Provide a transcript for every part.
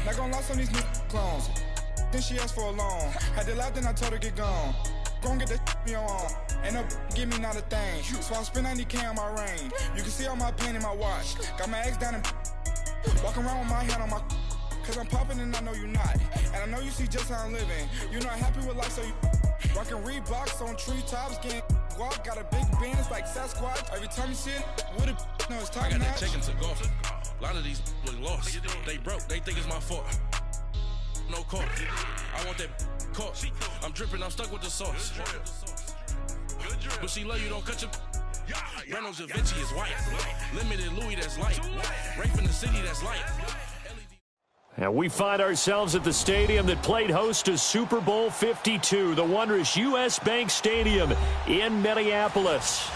Not gonna lie on these new clones. Then she asked for a loan. Had to laugh, then I told her get gone. Gon' get that me on. Ain't no give me not a thing. So I spend 90K on my range. You can see all my pain in my watch. Got my ex down and walking around with my hand on my. Cause I'm popping and I know you not. And I know you see just how I'm living. You're not happy with life, so you rockin' Reeboks on treetops, getting guap. Got a big band, it's like Sasquatch. Every time you see it, with it, no, it's time. I got that chicken to golf. A lot of these was lost. They broke, they think it's my fault. No court. I want that court. I'm dripping, I'm stuck with the sauce. But she love you, don't cut your. Reynolds Da Vinci is white. Limited Louis, that's light. Rape in the city, that's light. And we find ourselves at the stadium that played host to Super Bowl 52, the wondrous U.S. Bank Stadium in Minneapolis.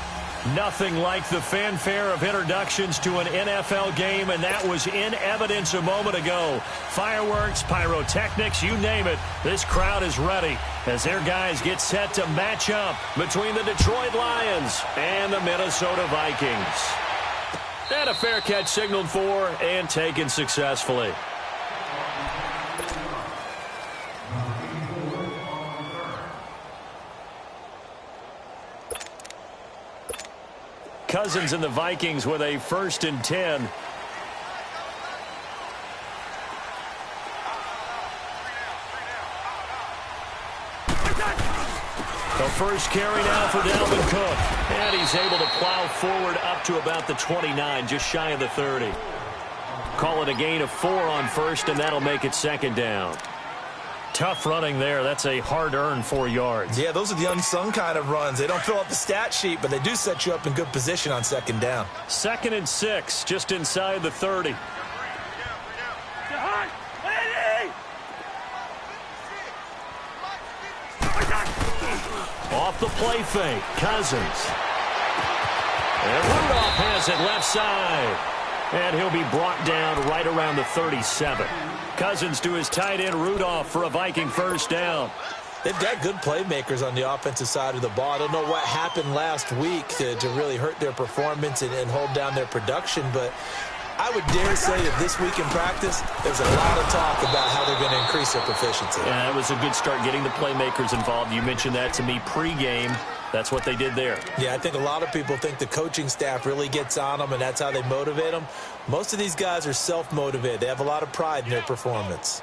Nothing like the fanfare of introductions to an NFL game, and that was in evidence a moment ago. Fireworks, pyrotechnics, you name it. This crowd is ready as their guys get set to match up between the Detroit Lions and the Minnesota Vikings. And a fair catch signaled for and taken successfully. Cousins and the Vikings with a 1st and 10. The first carry now for Dalvin Cook. And he's able to plow forward up to about the 29, just shy of the 30. Call it a gain of 4 on first, and that'll make it 2nd down. Tough running there. That's a hard-earned 4 yards. Yeah, those are the unsung kind of runs. They don't fill up the stat sheet, but they do set you up in good position on 2nd down. 2nd and 6, just inside the 30. Off the play fake, Cousins. And Rudolph has it left side. And he'll be brought down right around the 37. Cousins to his tight end Rudolph for a Viking 1st down. They've got good playmakers on the offensive side of the ball. I don't know what happened last week to really hurt their performance and hold down their production, but I would dare say that this week in practice, there's a lot of talk about how they're going to increase their proficiency. Yeah, it was a good start getting the playmakers involved. You mentioned that to me pregame. That's what they did there. Yeah, I think a lot of people think the coaching staff really gets on them, and that's how they motivate them. Most of these guys are self-motivated. They have a lot of pride in their performance.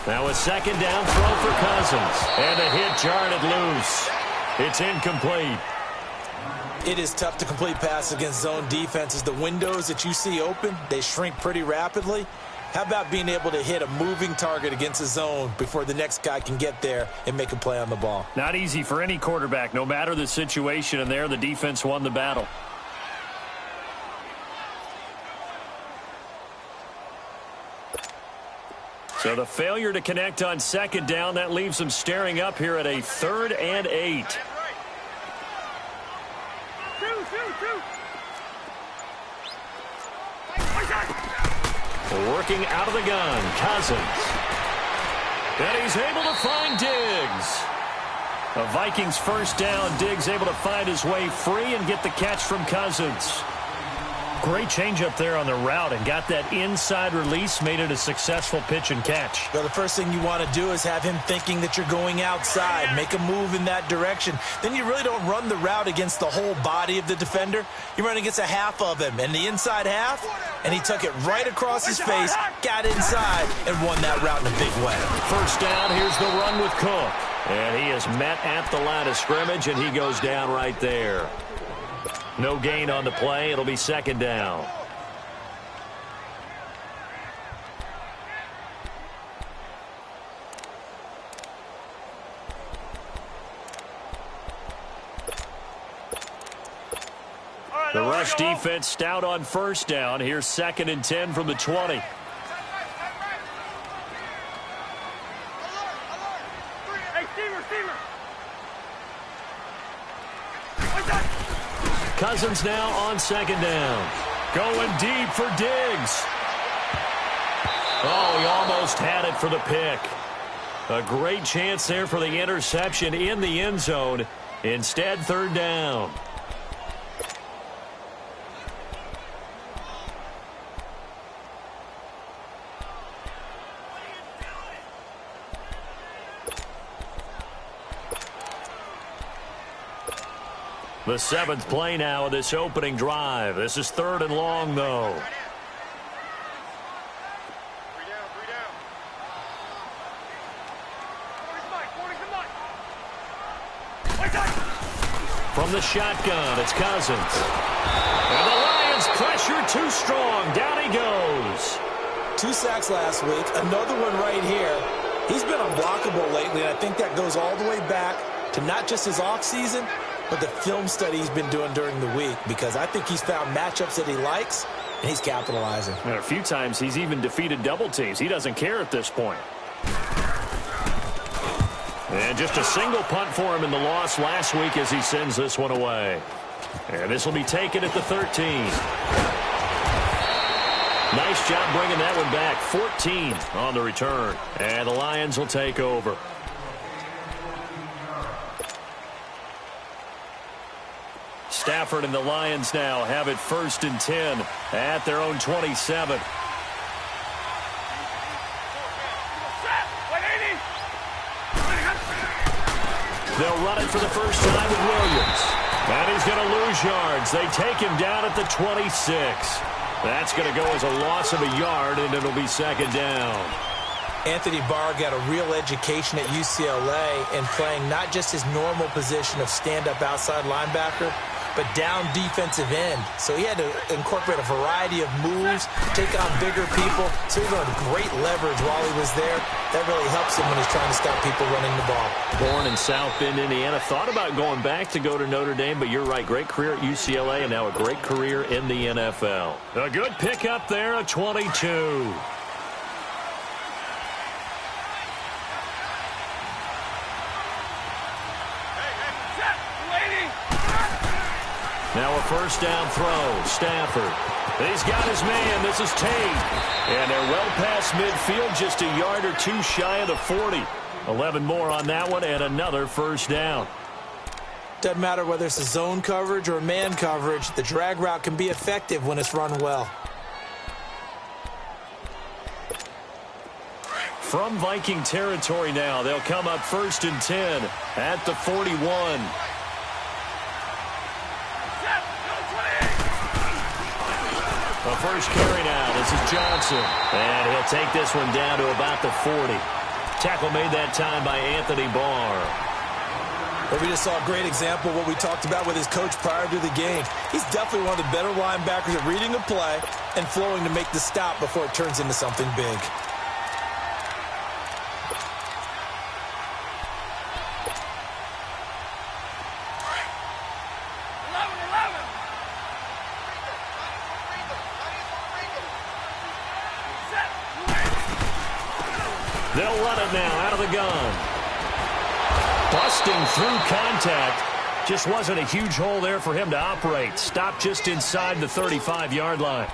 Now a 2nd down throw for Cousins. And a hit jarred it loose. It's incomplete. It is tough to complete passes against zone defenses. The windows that you see open, they shrink pretty rapidly. How about being able to hit a moving target against a zone before the next guy can get there and make a play on the ball? Not easy for any quarterback, no matter the situation. And there, the defense won the battle. So the failure to connect on 2nd down, that leaves them staring up here at a 3rd and 8. Working out of the gun, Cousins. And he's able to find Diggs. A Vikings 1st down. Diggs able to find his way free and get the catch from Cousins. Great change up there on the route and got that inside release, made it a successful pitch and catch. Well, the first thing you want to do is have him thinking that you're going outside, make a move in that direction. Then you really don't run the route against the whole body of the defender. You run against a half of him, and the inside half, and he took it right across his face, got inside, and won that route in a big way. 1st down, here's the run with Cook. And he is met at the line of scrimmage, and he goes down right there. No gain on the play. It'll be 2nd down. The rush defense stout on 1st down. Here's 2nd and 10 from the 20. Cousins now on second down. Going deep for Diggs. Oh, he almost had it for the pick. A great chance there for the interception in the end zone. Instead, third down. The 7th play now of this opening drive. This is 3rd and long, though. From the shotgun, it's Cousins. And the Lions pressure too strong. Down he goes. 2 sacks last week, another one right here. He's been unblockable lately, and I think that goes all the way back to not just his offseason, but the film study he's been doing during the week, because I think he's found matchups that he likes, and he's capitalizing. And a few times he's even defeated double teams. He doesn't care at this point. And just a single punt for him in the loss last week as he sends this one away. And this will be taken at the 13. Nice job bringing that one back. 14 on the return. And the Lions will take over. Stafford and the Lions now have it 1st and 10 at their own 27. They'll run it for the first time with Williams. And he's going to lose yards. They take him down at the 26. That's going to go as a loss of a yard, and it'll be 2nd down. Anthony Barr got a real education at UCLA in playing not just his normal position of stand-up outside linebacker, but down defensive end. So he had to incorporate a variety of moves, take on bigger people. So he learned great leverage while he was there. That really helps him when he's trying to stop people running the ball. Born in South Bend, Indiana. Thought about going back to go to Notre Dame, but you're right. Great career at UCLA and now a great career in the NFL. A good pickup there, a 22. Now a first down throw. Stafford. He's got his man. This is Tate. And they're well past midfield, just a yard or two shy of the 40. 11 more on that one and another first down. Doesn't matter whether it's a zone coverage or man coverage. The drag route can be effective when it's run well. From Viking territory now, they'll come up 1st and 10 at the 41. The first carry now. This is Johnson. And he'll take this one down to about the 40. Tackle made that time by Anthony Barr. Well, we just saw a great example of what we talked about with his coach prior to the game. He's definitely one of the better linebackers at reading a play and flowing to make the stop before it turns into something big. They'll run it now out of the gun. Busting through contact. Just wasn't a huge hole there for him to operate. Stopped just inside the 35-yard line.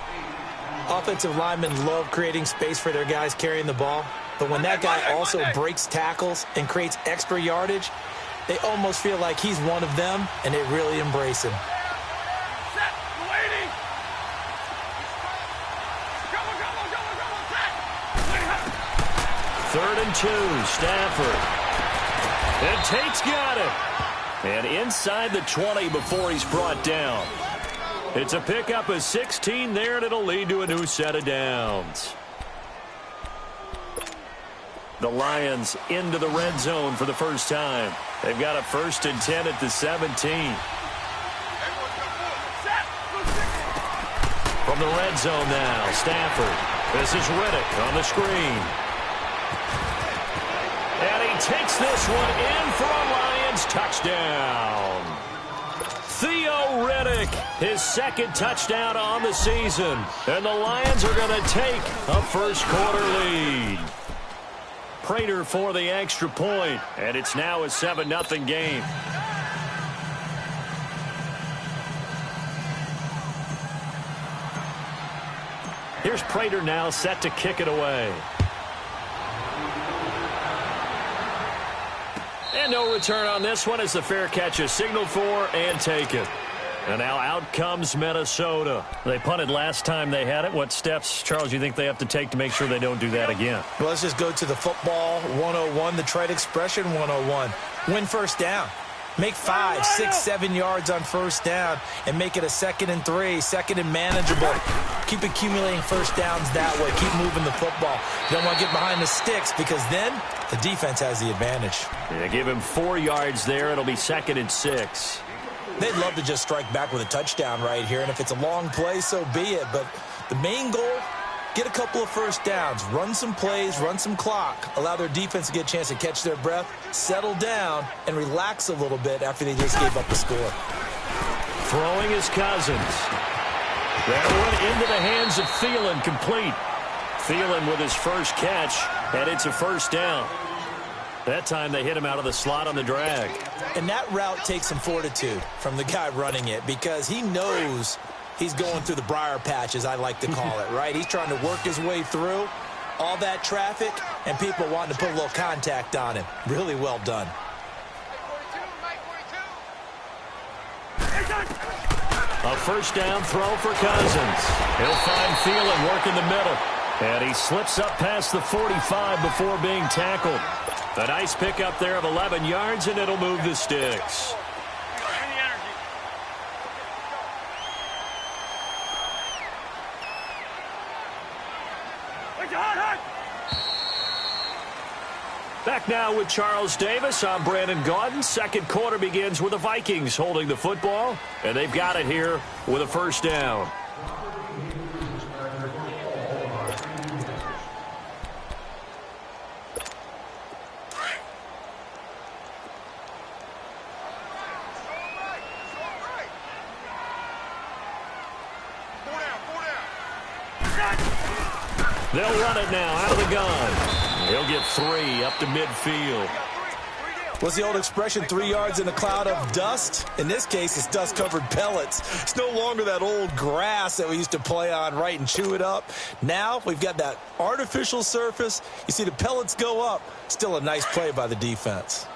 Offensive linemen love creating space for their guys carrying the ball. But when that guy also breaks tackles and creates extra yardage, they almost feel like he's one of them, and they really embrace him. 3rd and 2, Stafford. And Tate's got it. And inside the 20 before he's brought down. It's a pickup of 16 there, and it'll lead to a new set of downs. The Lions into the red zone for the first time. They've got a 1st and 10 at the 17. From the red zone now, Stafford. This is Riddick on the screen. And he takes this one in for a Lions touchdown. Theo Riddick, his 2nd touchdown on the season. And the Lions are going to take a first-quarter lead. Prater for the extra point, and it's now a 7-0 game. Here's Prater now set to kick it away. And no return on this one as the fair catch is signaled for and taken. And now out comes Minnesota. They punted last time they had it. What steps, Charles, you think they have to take to make sure they don't do that again? Well, let's just go to the football 101, the trite expression 101. Win first down. Make 5, 6, 7 yards on first down and make it a 2nd and 3, 2nd and manageable. Keep accumulating first downs that way. Keep moving the football. You don't want to get behind the sticks because then the defense has the advantage. Yeah, give him 4 yards there. It'll be 2nd and 6. They'd love to just strike back with a touchdown right here, and if it's a long play, so be it. But the main goal, get a couple of first downs, run some plays, run some clock, allow their defense to get a chance to catch their breath, settle down, and relax a little bit after they just gave up a score. Throwing is Cousins. That one into the hands of Thielen, complete. Thielen with his first catch, and it's a first down. That time they hit him out of the slot on the drag. And that route takes some fortitude from the guy running it because he knows he's going through the briar patch, as I like to call it, right? He's trying to work his way through all that traffic and people wanting to put a little contact on him. Really well done. A first down throw for Cousins. He'll find Thielen working the middle. And he slips up past the 45 before being tackled. A nice pickup there of 11 yards, and it'll move the sticks. Back now with Charles Davis. I'm Brandon Gaudin. Second quarter begins with the Vikings holding the football, and they've got it here with a first down. They'll run it now out of the gun. He'll get 3 up to midfield. What's the old expression, 3 yards in a cloud of dust? In this case, it's dust-covered pellets. It's no longer that old grass that we used to play on, right, and chew it up. Now we've got that artificial surface. You see the pellets go up. Still a nice play by the defense.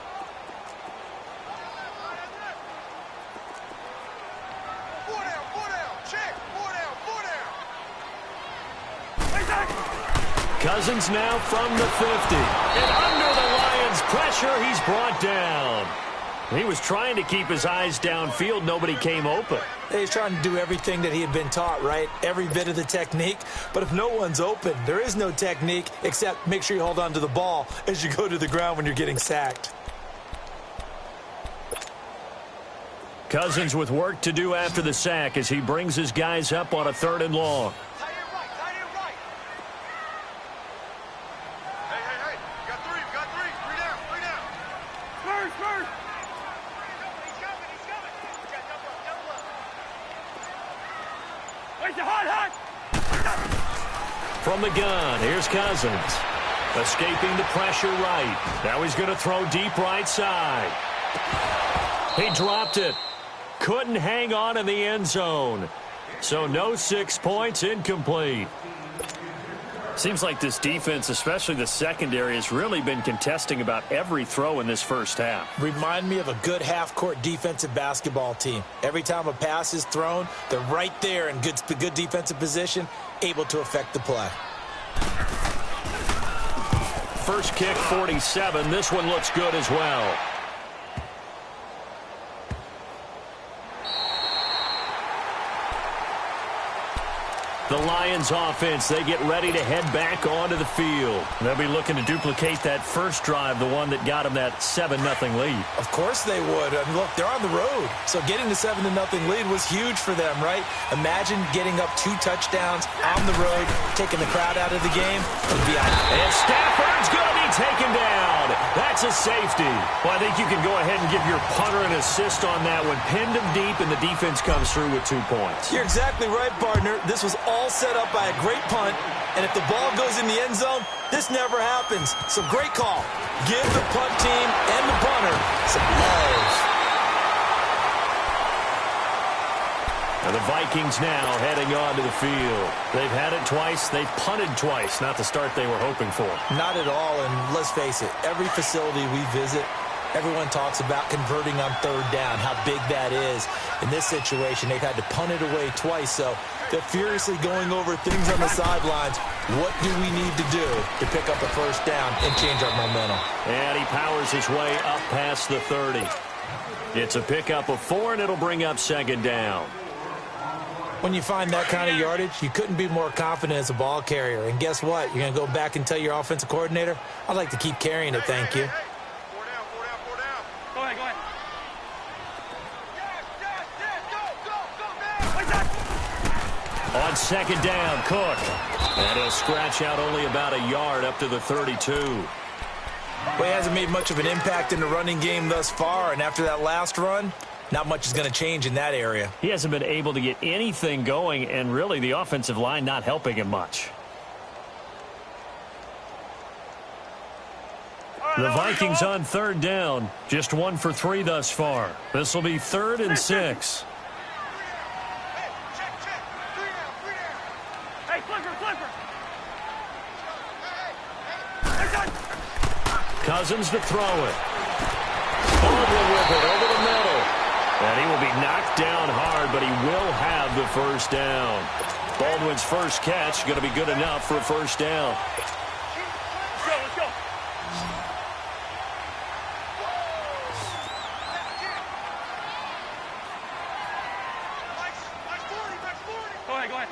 Cousins now from the 50. And under the Lions' pressure, he's brought down. He was trying to keep his eyes downfield. Nobody came open. He's trying to do everything that he had been taught, right? Every bit of the technique. But if no one's open, there is no technique except make sure you hold on to the ball as you go to the ground when you're getting sacked. Cousins with work to do after the sack as he brings his guys up on a 3rd and long. From the gun, here's Cousins. Escaping the pressure right. Now he's going to throw deep right side. He dropped it. Couldn't hang on in the end zone. So no 6 points, incomplete. Seems like this defense, especially the secondary, has really been contesting about every throw in this first half. Remind me of a good half-court defensive basketball team. Every time a pass is thrown, they're right there in good defensive position, able to affect the play. First kick, 47. This one looks good as well. The Lions offense, they get ready to head back onto the field. They'll be looking to duplicate that first drive, the one that got them that 7-0 lead. Of course they would. I mean, look, they're on the road. So getting the 7-0 lead was huge for them, right? Imagine getting up 2 touchdowns on the road, taking the crowd out of the game. And Stafford's going to be taken down. That's a safety. Well, I think you can go ahead and give your punter an assist on that one. Pinned him deep, and the defense comes through with 2 points. You're exactly right, partner. This was all set up by a great punt, and if the ball goes in the end zone, this never happens. So great call. Give the punt team and the punter some love. And the Vikings now heading on to the field. They've had it twice. They've punted twice. Not the start they were hoping for. Not at all, and let's face it, every facility we visit, everyone talks about converting on third down, how big that is. In this situation, they've had to punt it away twice, so they're furiously going over things on the sidelines. What do we need to do to pick up a first down and change our momentum? And he powers his way up past the 30. It's a pickup of 4, and it'll bring up second down. When you find that kind of yardage, you couldn't be more confident as a ball carrier. And guess what? You're going to go back and tell your offensive coordinator, I'd like to keep carrying it, thank you. Go ahead. On second down, Cook. And he'll scratch out only about a yard up to the 32. Well, he hasn't made much of an impact in the running game thus far, and after that last run, not much is going to change in that area. He hasn't been able to get anything going, and really the offensive line not helping him much. The Vikings on third down, just 1 for 3 thus far. This will be 3rd and 6. Hey, flipper. Cousins to throw it. Baldwin with it over the middle. And he will be knocked down hard, but he will have the first down. Baldwin's first catch going to be good enough for a first down. Let's go. Go ahead.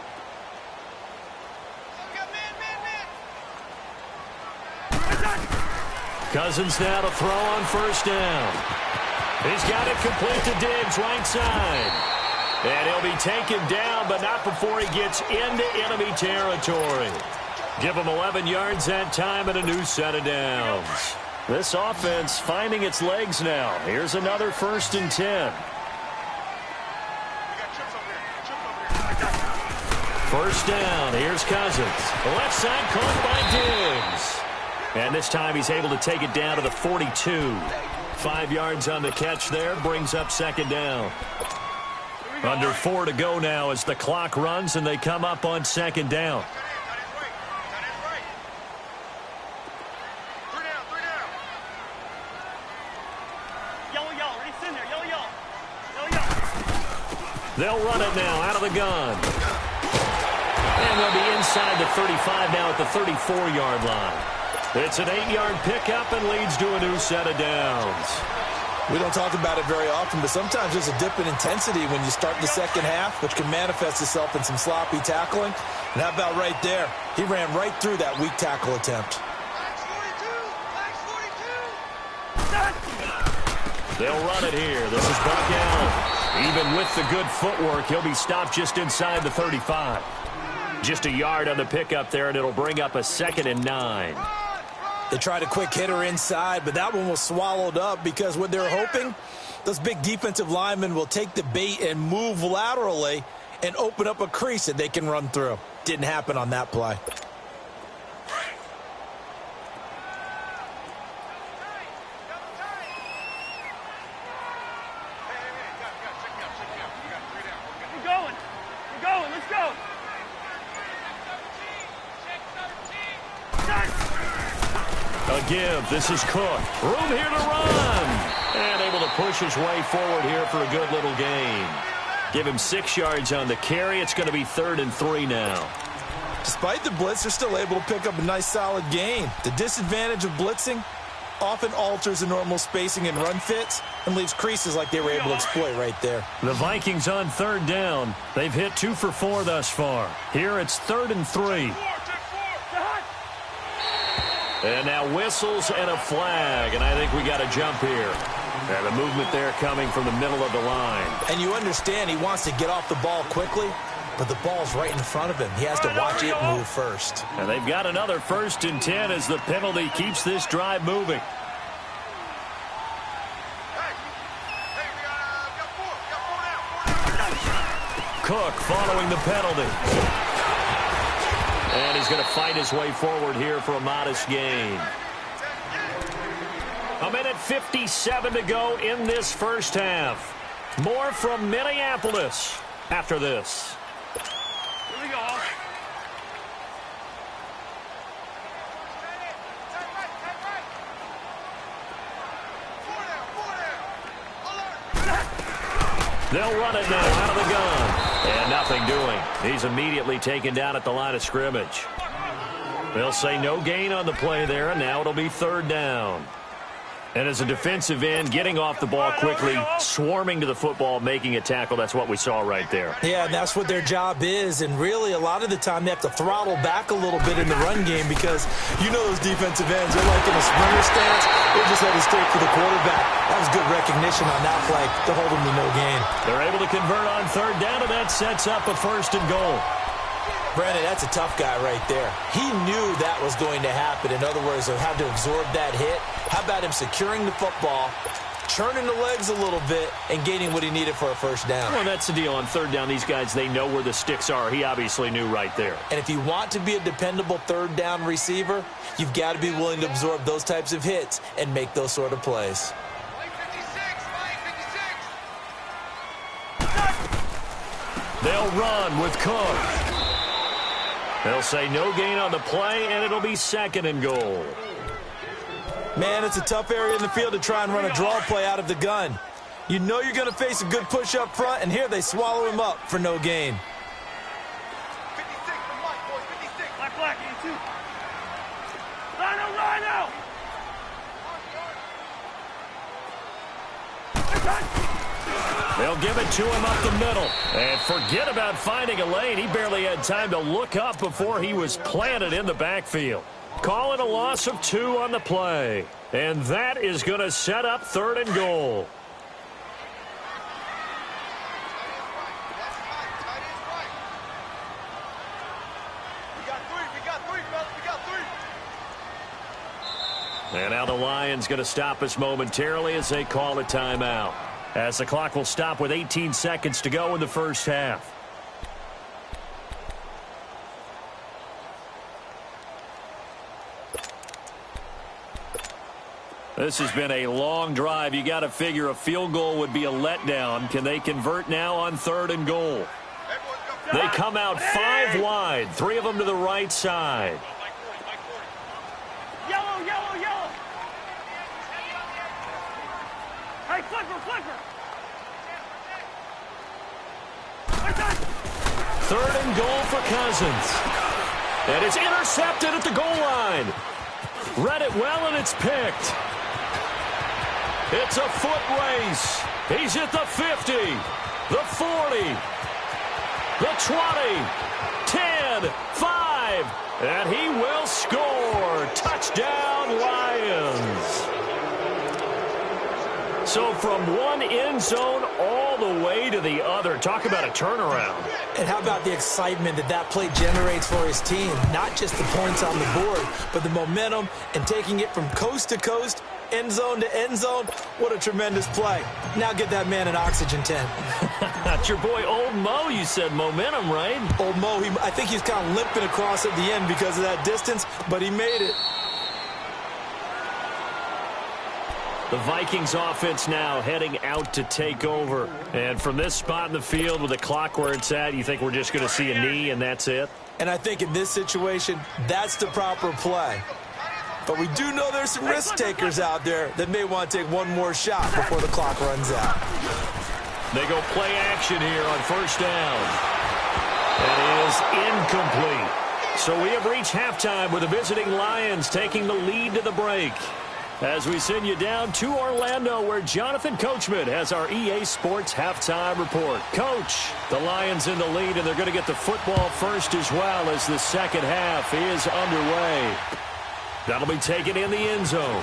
Cousins now to throw on first down. He's got it complete to Diggs, right side. And he'll be taken down, but not before he gets into enemy territory. Give him 11 yards that time and a new set of downs. This offense finding its legs now. Here's another 1st and 10. First down. Here's Cousins. The left side caught by Diggs. And this time he's able to take it down to the 42. 5 yards on the catch there. Brings up second down. Under 4 to go now as the clock runs and they come up on second down. Yellow. It's in there. Yellow. They'll run it now out of the gun. And they'll be inside the 35 now at the 34-yard line. It's an 8-yard pickup and leads to a new set of downs. We don't talk about it very often, but sometimes there's a dip in intensity when you start the second half, which can manifest itself in some sloppy tackling. And how about right there? He ran right through that weak tackle attempt. They'll run it here. This is Buck Allen. Even with the good footwork, he'll be stopped just inside the 35. Just a yard on the pickup there, and it'll bring up a 2nd and 9. They tried a quick hitter inside, but that one was swallowed up because what they're hoping, those big defensive linemen will take the bait and move laterally and open up a crease that they can run through. Didn't happen on that play. We're going. Let's go. A give. This is Cook. Room here to run. And able to push his way forward here for a good little gain. Give him 6 yards on the carry. It's going to be 3rd and 3 now. Despite the blitz, they're still able to pick up a nice solid gain. The disadvantage of blitzing often alters the normal spacing and run fits and leaves creases like they were able to exploit right there. The Vikings on 3rd down. They've hit 2 for 4 thus far. Here it's 3rd and 3. And now whistles and a flag, and I think we got a jump here. And the movement there coming from the middle of the line. And you understand he wants to get off the ball quickly, but the ball's right in front of him. He has to watch it move first. And they've got another 1st and 10 as the penalty keeps this drive moving. Cook following the penalty. And he's going to fight his way forward here for a modest gain. 1:57 to go in this first half. More from Minneapolis. after this. Here we go. They'll run it now out of the gun. And nothing doing. He's immediately taken down at the line of scrimmage. They'll say no gain on the play there, and now it'll be third down. And as a defensive end, getting off the ball quickly, swarming to the football, making a tackle, that's what we saw right there. Yeah, and that's what their job is. And really, a lot of the time, they have to throttle back a little bit in the run game because you know those defensive ends, they're like in a sprinter stance. They're just headed straight for the quarterback. That was good recognition on that play to hold them to no gain. They're able to convert on third down, and that sets up a first and goal. Brandon, that's a tough guy right there. He knew that was going to happen. In other words, he'll have to absorb that hit. How about him securing the football, churning the legs a little bit, and gaining what he needed for a first down? Well, that's the deal. On third down, these guys, they know where the sticks are. He obviously knew right there. And if you want to be a dependable third down receiver, you've got to be willing to absorb those types of hits and make those sort of plays. They'll run with Cook. They'll say no gain on the play, and it'll be second and goal. Man, it's a tough area in the field to try and run a draw play out of the gun. You know you're going to face a good push up front, and here they swallow him up for no gain. 56 from Mike, boys, 56. Black, you two. Rhino! They'll give it to him up the middle. And forget about finding a lane. He barely had time to look up before he was planted in the backfield. Call it a loss of 2 on the play. And that is going to set up third and goal. And now the Lions going to stop us momentarily as they call a timeout. As the clock will stop with 18 seconds to go in the first half. This has been a long drive. You got to figure a field goal would be a letdown. Can they convert now on third and goal? They come out 5 wide, 3 of them to the right side. Yellow. Hey, flipper. Third and goal for Cousins. And it's intercepted at the goal line. Read it well, and it's picked. It's a foot race. He's at the 50, the 40, the 20, 10, 5, and he will score. Touchdown, Lions. So from one end zone all the way to the other. Talk about a turnaround. And how about the excitement that play generates for his team? Not just the points on the board, but the momentum and taking it from coast to coast, end zone to end zone. What a tremendous play. Now get that man an oxygen tent. That's your boy Old Mo. You said momentum, right? Old Mo, I think he's kind of limping across at the end because of that distance, but he made it. The Vikings offense now heading out to take over. And from this spot in the field with the clock where it's at, you think we're just going to see a knee and that's it? And I think in this situation, that's the proper play. But we do know there's some risk takers out there that may want to take one more shot before the clock runs out. They go play action here on first down. It is incomplete. So we have reached halftime with the visiting Lions taking the lead to the break. As we send you down to Orlando, where Jonathan Coachman has our EA Sports halftime report. Coach, the Lions in the lead, and they're going to get the football first as well as the second half is underway. That'll be taken in the end zone.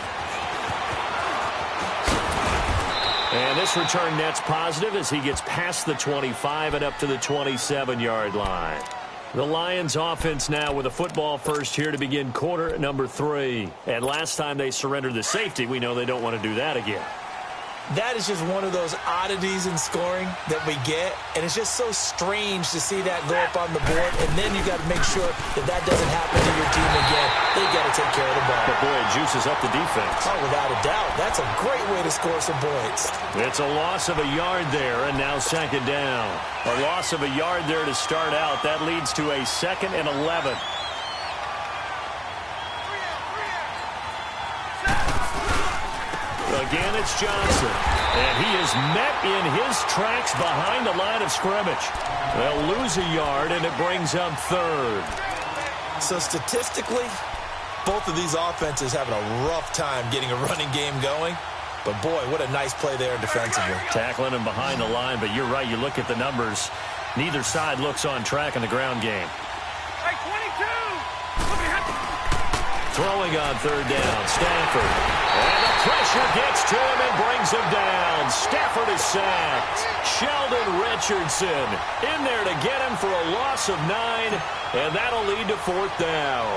And this return net's positive as he gets past the 25 and up to the 27-yard line. The Lions offense now with a football first here to begin quarter number 3. And last time they surrendered the safety, we know they don't want to do that again. That is just one of those oddities in scoring that we get, and it's just so strange to see that go up on the board, and then you got to make sure that that doesn't happen to your team again. They got to take care of the ball. But boy, it juices up the defense. Oh, without a doubt. That's a great way to score some points. It's a loss of a yard there, and now second down. A loss of a yard there to start out. That leads to a 2nd and 11. Again, it's Johnson. And he is met in his tracks behind the line of scrimmage. They'll lose a yard, and it brings up 3rd. So statistically, both of these offenses having a rough time getting a running game going. But, boy, what a nice play there defensively. Tackling him behind the line, but you're right. You look at the numbers. Neither side looks on track in the ground game. Hey, 22! Throwing on 3rd down, Stafford. And the pressure gets to him and brings him down. Stafford is sacked. Sheldon Richardson in there to get him for a loss of 9, and that'll lead to 4th down.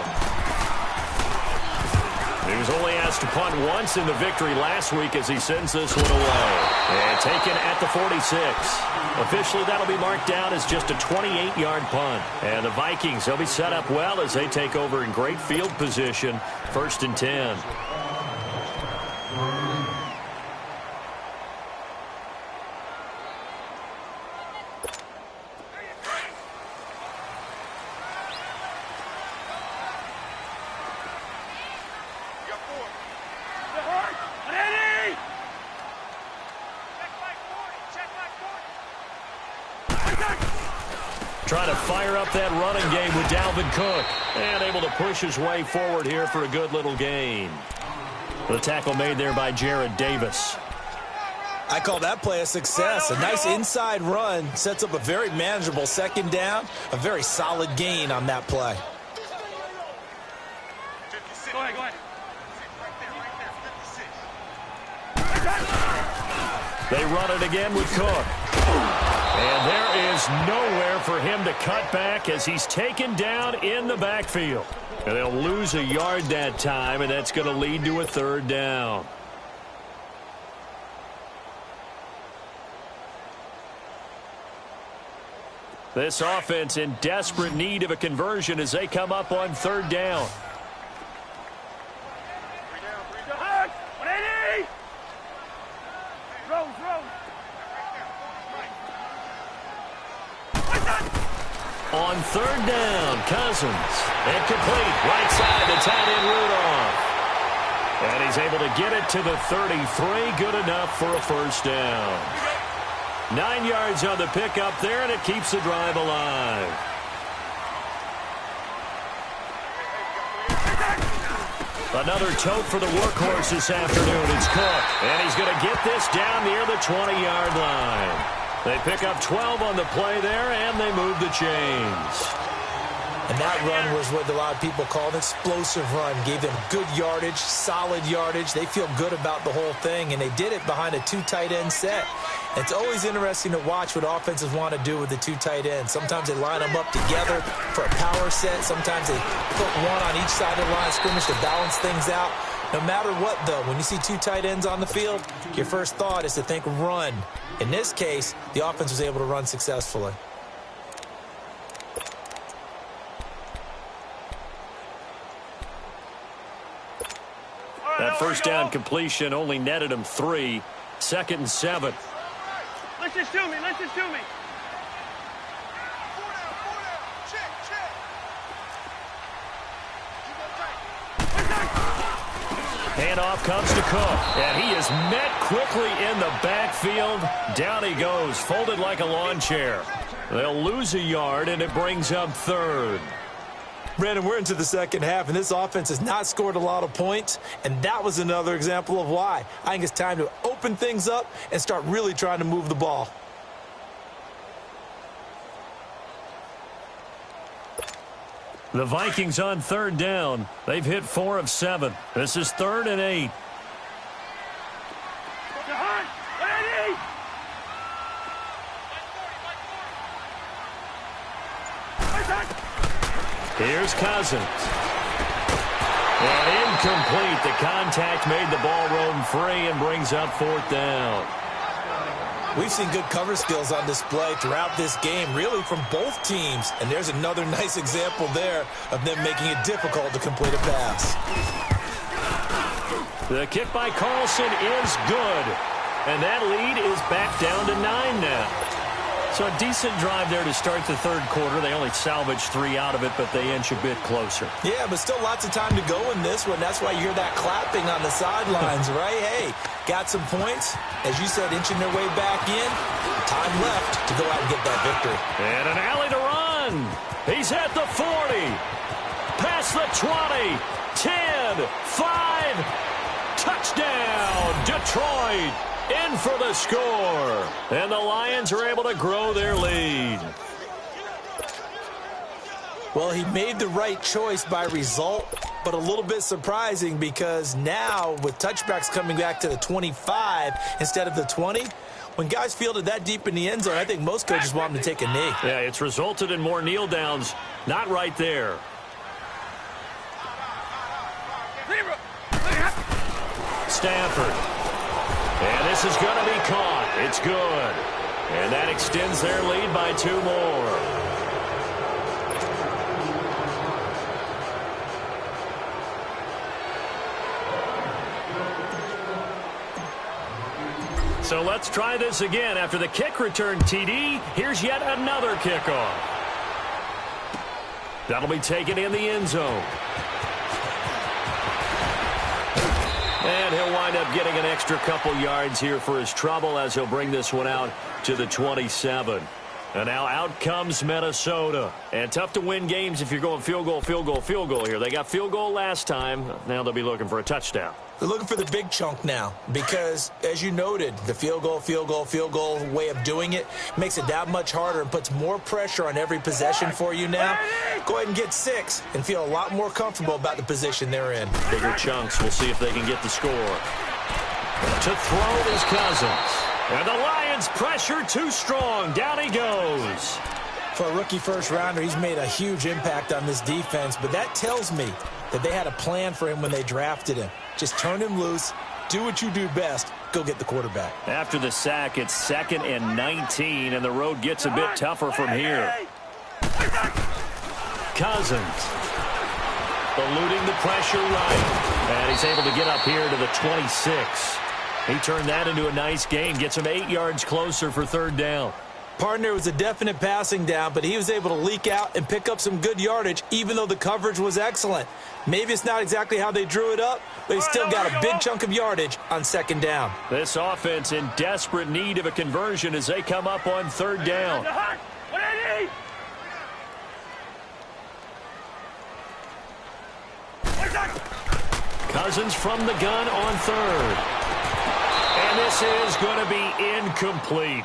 He was only asked to punt once in the victory last week as he sends this one away. And taken at the 46. Officially, that'll be marked down as just a 28-yard punt. And the Vikings, they'll be set up well as they take over in great field position. 1st and 10. Trying to fire up that running game with Dalvin Cook. And able to push his way forward here for a good little gain. The tackle made there by Jared Davis. I call that play a success. A nice inside run sets up a very manageable 2nd down. A very solid gain on that play. Go ahead, go ahead. They run it again with Cook. And there is nowhere for him to cut back as he's taken down in the backfield. And they'll lose a yard that time, and that's going to lead to a 3rd down. This offense in desperate need of a conversion as they come up on 3rd down. On 3rd down, Cousins. Incomplete. Right side to tight end Rudolph. And he's able to get it to the 33. Good enough for a 1st down. 9 yards on the pickup there, and it keeps the drive alive. Another tote for the workhorse this afternoon. It's Cook. And he's going to get this down near the 20-yard line. They pick up 12 on the play there, and they move the chains. And that run was what a lot of people call an explosive run. Gave them good yardage, solid yardage. They feel good about the whole thing, and they did it behind a 2 tight end set. And it's always interesting to watch what offenses want to do with the 2 tight ends. Sometimes they line them up together for a power set. Sometimes they put one on each side of the line of scrimmage to balance things out. No matter what, though, when you see 2 tight ends on the field, your first thought is to think run. In this case, the offense was able to run successfully. That 1st down completion only netted him 3. 2nd and 7. Listen to me, listen to me. Handoff comes to Cook, and he is met quickly in the backfield. Down he goes, folded like a lawn chair. They'll lose a yard, and it brings up 3rd. Brandon, we're into the 2nd half, and this offense has not scored a lot of points, and that was another example of why. I think it's time to open things up and start really trying to move the ball. The Vikings on 3rd down. They've hit 4 of 7. This is 3rd and 8. Here's Cousins. And incomplete. The contact made the ball roam free and brings up 4th down. We've seen good cover skills on display throughout this game, really from both teams. And there's another nice example there of them making it difficult to complete a pass. The kick by Carlson is good. And that lead is back down to 9 now. So a decent drive there to start the 3rd quarter. They only salvaged 3 out of it, but they inch a bit closer. Yeah, but still lots of time to go in this one. That's why you hear that clapping on the sidelines, right? Hey, got some points. As you said, inching their way back in. Time left to go out and get that victory. And an alley to run. He's at the 40. Past the 20. 10. 5. Touchdown, Detroit. In for the score. And the Lions are able to grow their lead. Well, he made the right choice by result, but a little bit surprising because now with touchbacks coming back to the 25 instead of the 20, when guys fielded that deep in the end zone, I think most coaches want them to take a knee. Yeah, it's resulted in more kneel downs. Not right there. Stafford. And this is going to be caught. It's good. And that extends their lead by 2 more. So let's try this again. After the kick return TD, here's yet another kickoff. That'll be taken in the end zone. And he'll wind up getting an extra couple yards here for his trouble as he'll bring this one out to the 27. And now out comes Minnesota. And tough to win games if you're going field goal, field goal, field goal here. They got field goal last time. Now they'll be looking for a touchdown. They're looking for the big chunk now because, as you noted, the field goal way of doing it makes it that much harder and puts more pressure on every possession for you now. Go ahead and get 6 and feel a lot more comfortable about the position they're in. Bigger chunks. We'll see if they can get the score. To throw is Cousins. And the Lions pressure too strong. Down he goes. For a rookie first-rounder, he's made a huge impact on this defense, but that tells me that they had a plan for him when they drafted him. Just turn him loose, do what you do best, go get the quarterback. After the sack, it's 2nd and 19, and the road gets a bit tougher from here. Cousins eluding the pressure right, and he's able to get up here to the 26. He turned that into a nice gain, gets him 8 yards closer for 3rd down. Partner was a definite passing down, but he was able to leak out and pick up some good yardage, even though the coverage was excellent. Maybe it's not exactly how they drew it up, but he still got a big chunk of yardage on 2nd down. This offense in desperate need of a conversion as they come up on 3rd down. Cousins from the gun on 3rd. And this is going to be incomplete.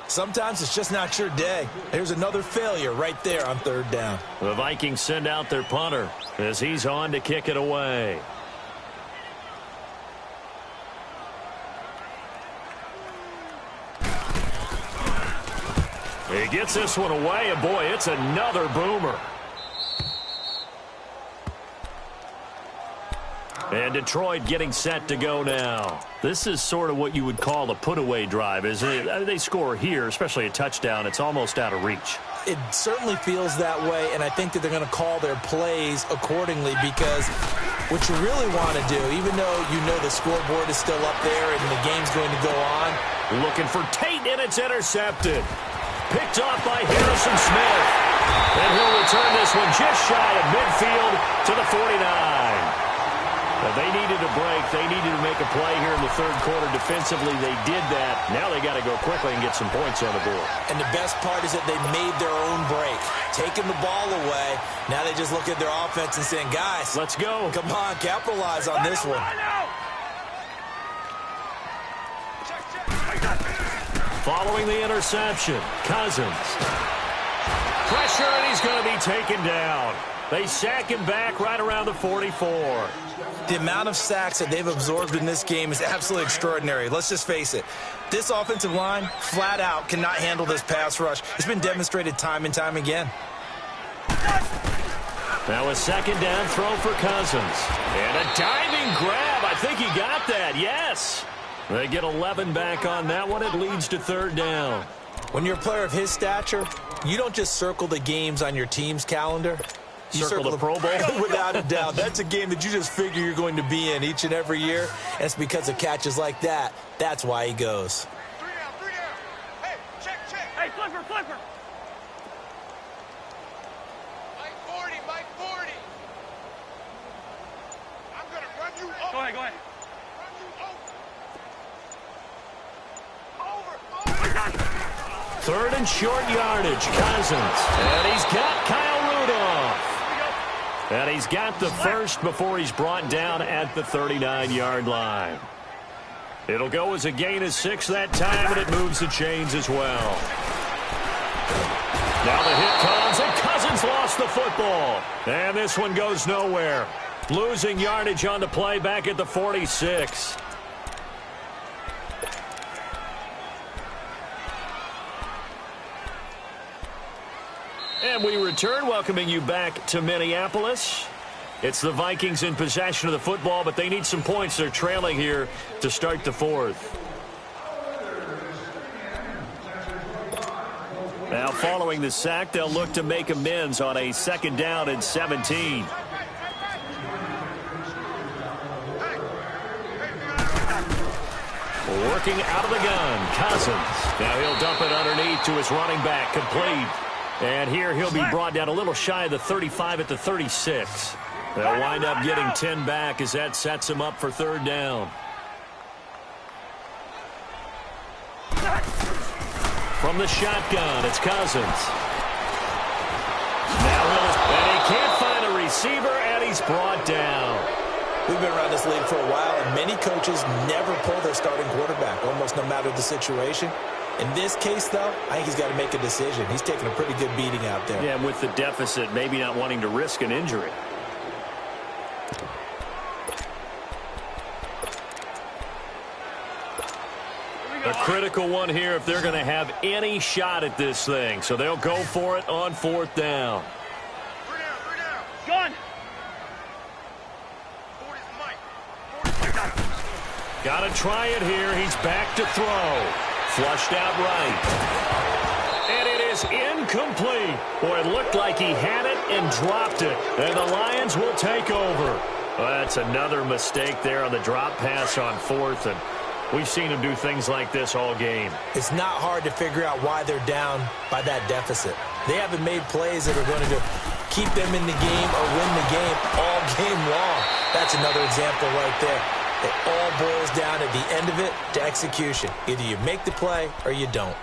Sometimes it's just not your day. Here's another failure right there on 3rd down. The Vikings send out their punter as he's on to kick it away. He gets this one away, and boy, it's another boomer. And Detroit getting set to go now. This is sort of what you would call a put-away drive, isn't it? They score here, especially a touchdown. It's almost out of reach. It certainly feels that way, and I think that they're going to call their plays accordingly because what you really want to do, even though you know the scoreboard is still up there and the game's going to go on. Looking for Tate, and it's intercepted. Picked off by Harrison Smith. And he'll return this one just shy of midfield to the 49. Well, they needed a break. They needed to make a play here in the 3rd quarter. Defensively, they did that. Now they got to go quickly and get some points on the board. And the best part is that they made their own break. Taking the ball away. Now they just look at their offense and saying, guys, let's go. Come on, capitalize on this one. Following the interception, Cousins. Pressure, and he's going to be taken down. They sack him back right around the 44. The amount of sacks that they've absorbed in this game is absolutely extraordinary. Let's just face it. This offensive line, flat out, cannot handle this pass rush. It's been demonstrated time and time again. Now a second down throw for Cousins. And a diving grab. I think he got that. Yes. They get 11 back on that one. It leads to third down. When you're a player of his stature, you don't just circle the games on your team's calendar. You circle the Pro Bowl? Without a doubt. That's a game that you just figure you're going to be in each and every year. And it's because of catches like that. That's why he goes. 3 down, 3 down. Hey, check. Hey, flipper. Mike 40. I'm going to run you over. Go ahead. Run you over. Third and short yardage. Cousins. And he's got Kyle Rudolph. And he's got the first before he's brought down at the 39-yard line. It'll go as a gain of 6 that time, and it moves the chains as well. Now the hit comes, and Cousins lost the football. And this one goes nowhere. Losing yardage on the play back at the 46. And we return, welcoming you back to Minneapolis. It's the Vikings in possession of the football, but they need some points. They're trailing here to start the fourth. Now, following the sack, they'll look to make amends on a second down and 17. Working out of the gun, Cousins. Now he'll dump it underneath to his running back, complete. And here he'll be brought down a little shy of the 35 at the 36. They'll wind up getting 10 back as that sets him up for third down. From the shotgun, it's Cousins. And he can't find a receiver, and he's brought down. We've been around this league for a while, and many coaches never pull their starting quarterback, almost no matter the situation. In this case, though, I think he's got to make a decision. He's taking a pretty good beating out there. Yeah, with the deficit, maybe not wanting to risk an injury. A critical one here if they're going to have any shot at this thing. So they'll go for it on fourth down. 3 down. Gun. 40's Mike. Got to try it here. He's back to throw. Flushed out right. And it is incomplete. Boy, it looked like he had it and dropped it. And the Lions will take over. Well, that's another mistake there on the drop pass on fourth. And we've seen him do things like this all game. It's not hard to figure out why they're down by that deficit. They haven't made plays that are going to keep them in the game or win the game all game long. That's another example right there. It all boils down at the end of it to execution. Either you make the play or you don't.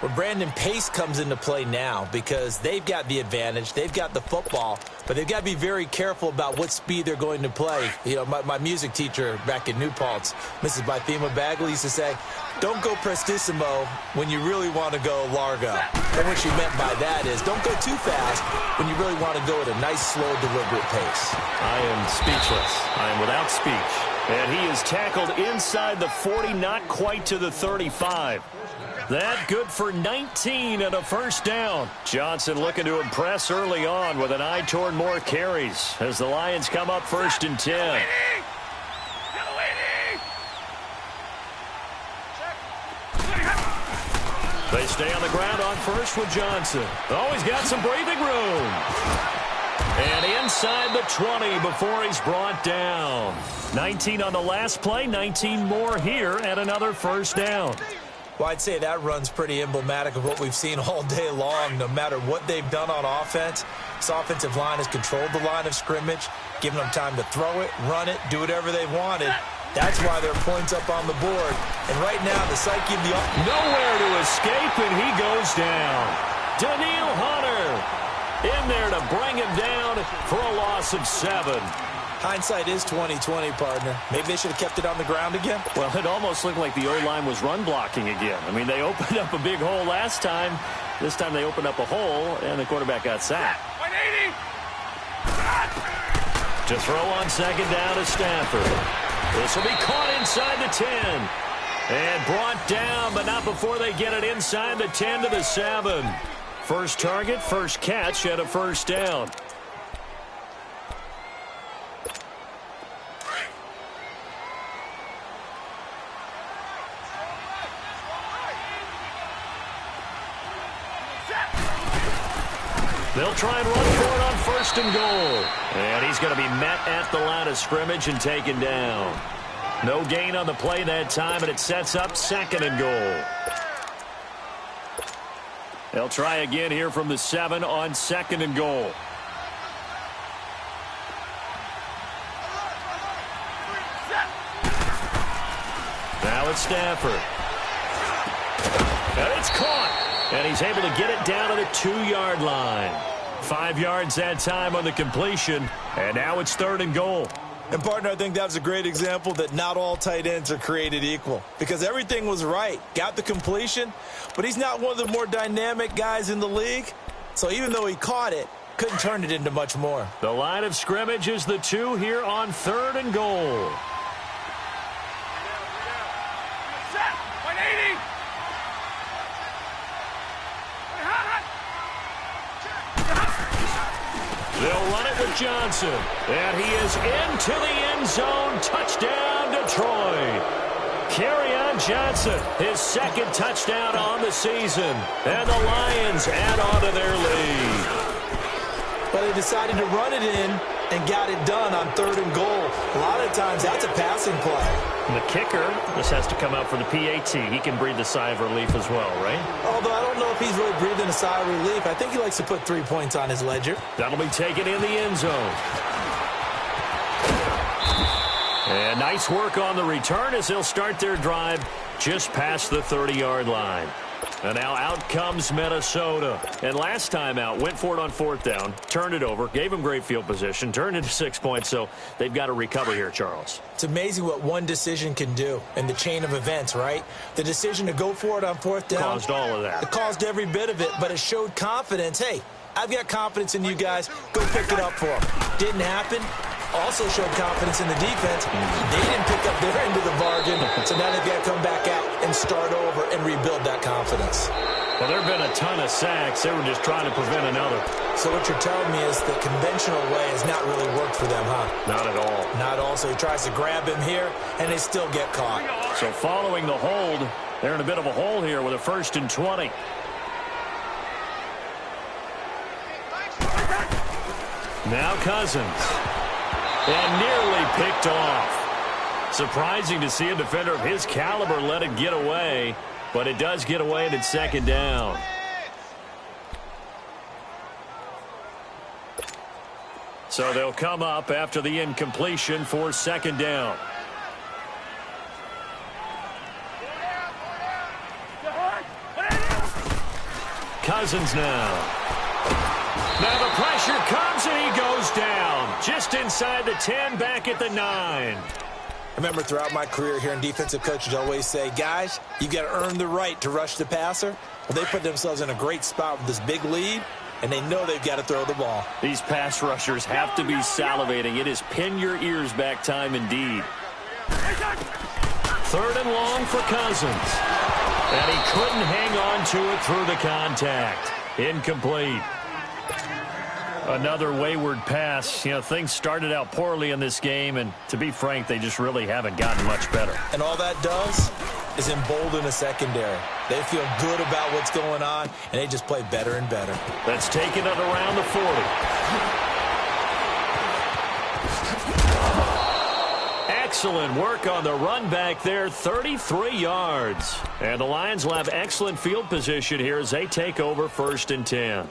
Well, Brandon, pace comes into play now because they've got the advantage. They've got the football, but they've got to be very careful about what speed they're going to play. You know, my music teacher back in New Paltz, Mrs. Bythema Bagley, used to say, don't go prestissimo when you really want to go largo. And what she meant by that is don't go too fast when you really want to go at a nice, slow, deliberate pace. I am speechless. I am without speech. And he is tackled inside the 40, not quite to the 35. That good for 19 and a first down. Johnson looking to impress early on with an eye toward more carries as the Lions come up first and 10. They stay on the ground on first with Johnson. Oh, he's got some breathing room. And inside the 20 before he's brought down. 19 on the last play, 19 more here and another first down. Well, I'd say that run's pretty emblematic of what we've seen all day long. No matter what they've done on offense, this offensive line has controlled the line of scrimmage, given them time to throw it, run it, do whatever they wanted. That's why there are points up on the board. And right now, the psyche of the offense. Nowhere to escape, and he goes down. Daniil Hunter in there to bring him down for a loss of 7. Hindsight is 20/20, partner. Maybe they should have kept it on the ground again. Well, it almost looked like the O-line was run blocking again. I mean, they opened up a big hole last time. This time they opened up a hole, and the quarterback got sacked. 180. To throw on second down is Stafford. This will be caught inside the 10. And brought down, but not before they get it inside the 10 to the 7. First target, first catch, and a first down. They'll try and run for it on 1st and goal. And he's going to be met at the line of scrimmage and taken down. No gain on the play that time, and it sets up 2nd and goal. They'll try again here from the 7 on 2nd and goal. Now it's Stafford. And it's caught. And he's able to get it down to the 2-yard line. 5 yards that time on the completion. And now it's 3rd and goal. And, partner, I think that's a great example that not all tight ends are created equal. Because everything was right. Got the completion, but he's not one of the more dynamic guys in the league. So even though he caught it, couldn't turn it into much more. The line of scrimmage is the 2 here on 3rd and goal. They'll run it with Johnson. And he is into the end zone. Touchdown, Detroit. Kerryon Johnson, his 2nd touchdown on the season. And the Lions add on to their lead. But they decided to run it in and got it done on 3rd and goal. A lot of times that's a passing play. And the kicker, this has to come out for the PAT. He can breathe a sigh of relief as well, right? Although I don't know if he's really breathing a sigh of relief. I think he likes to put 3 points on his ledger. That'll be taken in the end zone. And nice work on the return as they'll start their drive just past the 30-yard line. And now out comes Minnesota. And last time out, went for it on 4th down, turned it over, gave him great field position, turned it to 6 points, so they've got to recover here, Charles. It's amazing what one decision can do in the chain of events, right? The decision to go for it on 4th down. Caused all of that. It caused every bit of it, but it showed confidence. Hey, I've got confidence in you guys. Go pick it up for them. Didn't happen. Also showed confidence in the defense. They didn't pick up their end of the bargain, so now they've got to come back out and start over and rebuild that confidence. Well, there have been a ton of sacks. They were just trying to prevent another. So what you're telling me is the conventional way has not really worked for them, huh? Not at all. Not at all. So he tries to grab him here, and they still get caught. So following the hold, they're in a bit of a hole here with a 1st and 20. Now Cousins. And nearly picked off. Surprising to see a defender of his caliber let it get away, but it does get away and it's 2nd down. So they'll come up after the incompletion for 2nd down. Cousins now. Now the pressure comes and he goes down. Just inside the 10, back at the 9. I remember throughout my career hearing defensive coaches always say, guys, you got to earn the right to rush the passer. Well, they put themselves in a great spot with this big lead, and they know they've got to throw the ball. These pass rushers have to be salivating. It is pin your ears back time indeed. 3rd and long for Cousins. And he couldn't hang on to it through the contact. Incomplete. Another wayward pass. You know, things started out poorly in this game, and to be frank, they just really haven't gotten much better. And all that does is embolden a secondary. They feel good about what's going on, and they just play better and better. That's taken it around the 40. Excellent work on the run back there, 33 yards. And the Lions will have excellent field position here as they take over 1st and 10.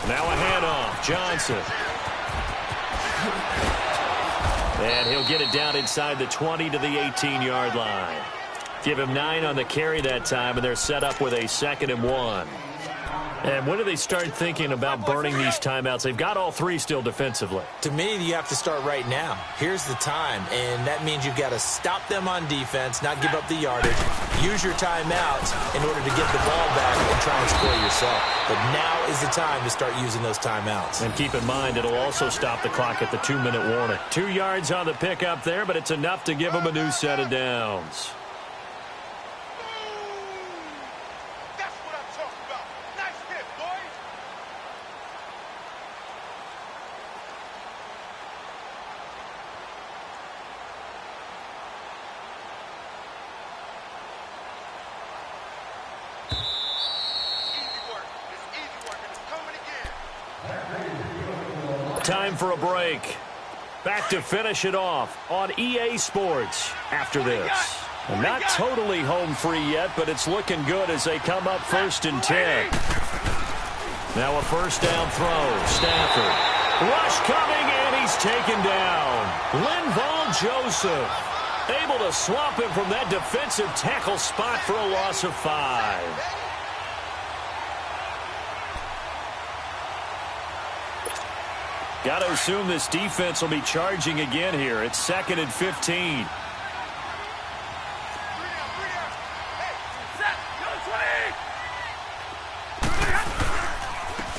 Now a handoff, Johnson. And he'll get it down inside the 20 to the 18-yard line. Give him 9 on the carry that time, and they're set up with a 2nd and 1. And when do they start thinking about burning these timeouts? They've got all 3 still defensively. To me, you have to start right now. Here's the time, and that means you've got to stop them on defense, not give up the yardage, use your timeouts in order to get the ball back and try and score yourself. But now is the time to start using those timeouts. And keep in mind, it'll also stop the clock at the 2-minute warning. 2 yards on the pickup there, but it's enough to give them a new set of downs. time for a break. Back to finish it off on EA Sports after this. Not totally home free yet, but it's looking good as they come up 1st and 10. Now a first down throw. Stafford. Rush coming, and he's taken down. Linval Joseph able to swamp him from that defensive tackle spot for a loss of 5. Got to assume this defense will be charging again here. It's 2nd and 15.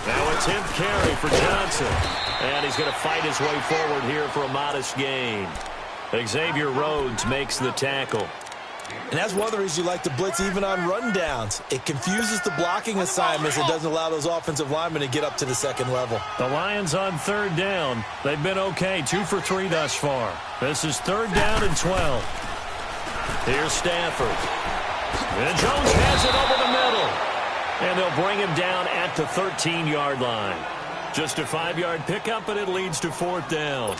Now a 10th carry for Johnson. And he's going to fight his way forward here for a modest gain. Xavier Rhodes makes the tackle. And that's one of the reasons you like to blitz even on rundowns. It confuses the blocking assignments. It doesn't allow those offensive linemen to get up to the second level. The Lions on 3rd down. They've been okay, 2 for 3 thus far. This is 3rd down and 12. Here's Stafford. And Jones has it over the middle. And they'll bring him down at the 13-yard line. Just a 5-yard pickup, and it leads to 4th down.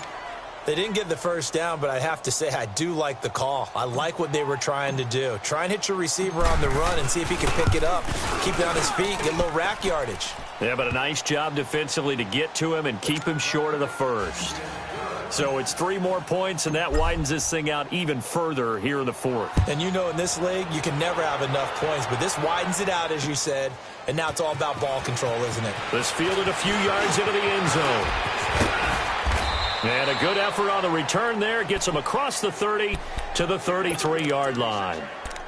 They didn't get the first down, but I have to say I do like the call. I like what they were trying to do. Try and hit your receiver on the run and see if he can pick it up. Keep it on his feet, get a little rack yardage. Yeah, but a nice job defensively to get to him and keep him short of the first. So it's 3 more points, and that widens this thing out even further here in the 4th. And you know in this league, you can never have enough points, but this widens it out, as you said, and now it's all about ball control, isn't it? This fielded a few yards into the end zone. And a good effort on the return there. Gets him across the 30 to the 33-yard line.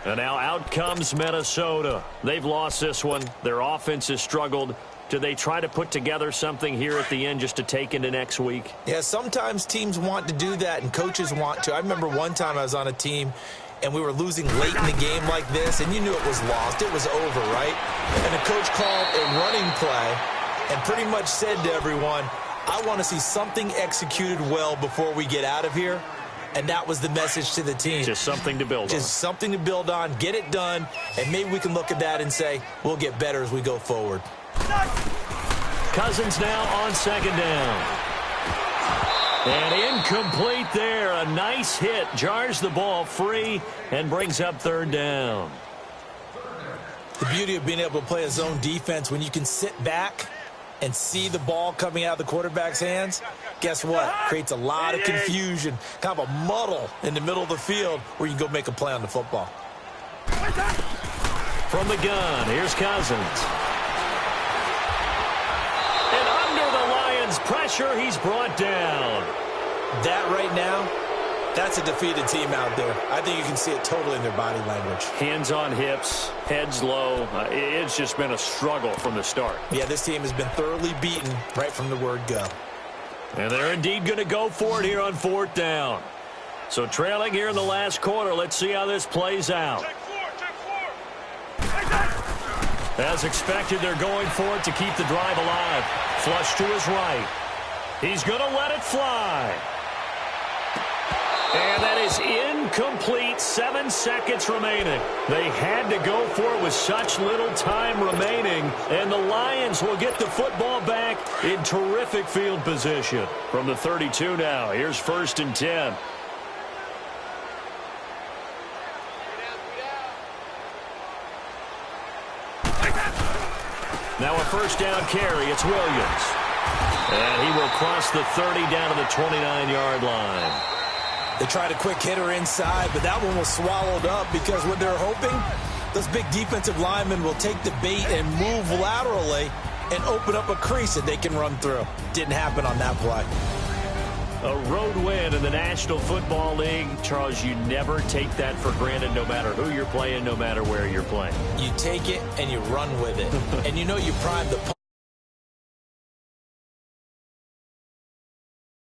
And now out comes Minnesota. They've lost this one. Their offense has struggled. Do they try to put together something here at the end just to take into next week? Yeah, sometimes teams want to do that and coaches want to. I remember one time I was on a team and we were losing late in the game like this, and you knew it was lost. It was over, right? And the coach called a running play and pretty much said to everyone, I want to see something executed well before we get out of here. And that was the message to the team. Just something to build on. Just something to build on, get it done, and maybe we can look at that and say, we'll get better as we go forward. Cousins now on 2nd down. And incomplete there. A nice hit. Jars the ball free and brings up 3rd down. The beauty of being able to play a zone defense when you can sit back and see the ball coming out of the quarterback's hands, guess what? Creates a lot of confusion, kind of a muddle in the middle of the field where you can go make a play on the football. From the gun, here's Cousins. And under the Lions' pressure, he's brought down. That right now, that's a defeated team out there. I think you can see it totally in their body language. Hands on hips, heads low. It's just been a struggle from the start. Yeah, this team has been thoroughly beaten right from the word go. And they're indeed going to go for it here on 4th down. So trailing here in the last quarter, let's see how this plays out. As expected, they're going for it to keep the drive alive. Flush to his right. He's going to let it fly. And that is incomplete. 7 seconds remaining. They had to go for it with such little time remaining. And the Lions will get the football back in terrific field position. From the 32 now, here's 1st and 10. Now a first down carry. It's Williams. And he will cross the 30 down to the 29-yard line. They tried a quick hitter inside, but that one was swallowed up because what they're hoping, those big defensive linemen will take the bait and move laterally and open up a crease that they can run through. Didn't happen on that play. A road win in the National Football League. Charles, you never take that for granted no matter who you're playing, no matter where you're playing. You take it and you run with it. And you know you prime the